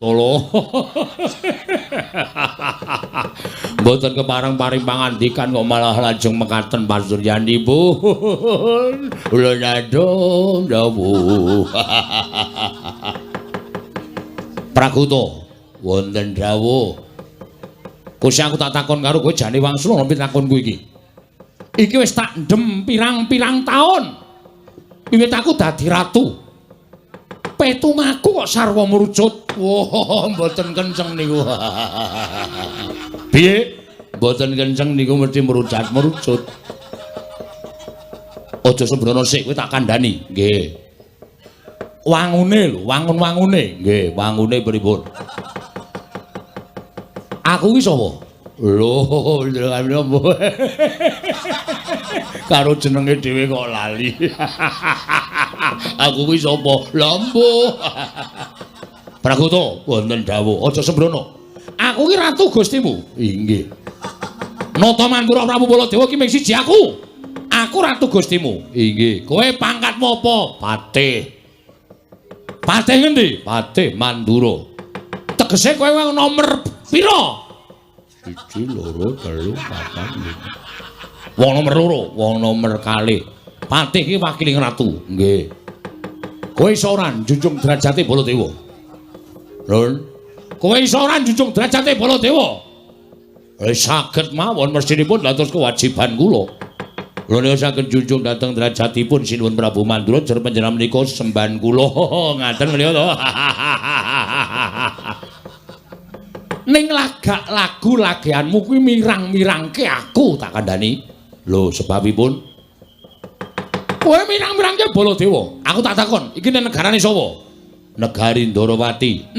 Tolo. Mboten kepareng paring pangandikan kok malah lajeng mekaten panjenenganipun. Kula nyadong dawuh. Prakuta, wonten dawuh. Kusih aku tak takon karo kowe jane wangsul nembe takonku iki. Iki wis tak ndem pirang-pirang taun. Wiwit aku dadi ratu. Petungaku kok sarwa merucut. Wah, mboten kenceng niku. Piye? Mboten kenceng niku mesti merucut. Aja sembrono sik kowe tak kandhani. Nggih. Wangune lho, wangun-wangune. Nggih, wangune pripun? Aku ki sapa? Lho, karo jenenge dhewe kok lali. Aku kuwi sapa? Lambo. Prakuta, wonten dawuh, aja sembrono. Aku ki ratu Gustimu. Inggih. Nata Mantura Prabu Baladewa ki mung siji aku. Aku ratu Gustimu. Inggih. Kowe pangkatmu apa? Patih. Patih ngendi? Patih Mandura. Tegese kowe nomor pira? 1 2 3 4 5. Wong nomor 2, wong nomor 2. Patih ki wakiling ratu. Nggih. Kowe iso ora njunjung derajate Baladewa? Lho. Kowe iso ora njunjung derajate Baladewa? Saged mawon mestinipun dados kewajiban kula. Kula nek saged njunjung dhateng derajatipun Sinuwun Prabu Mandura jer panjenengan menika sembahan kula. Ngaten menika to. Ning lagak lagu lageanmu kuwi mirang-mirangke aku tak kandhani. Lho sebabipun kowe mirang-mirangke Baladewa. Aku tak takon, iki negarane sapa? Negari Ndarawati.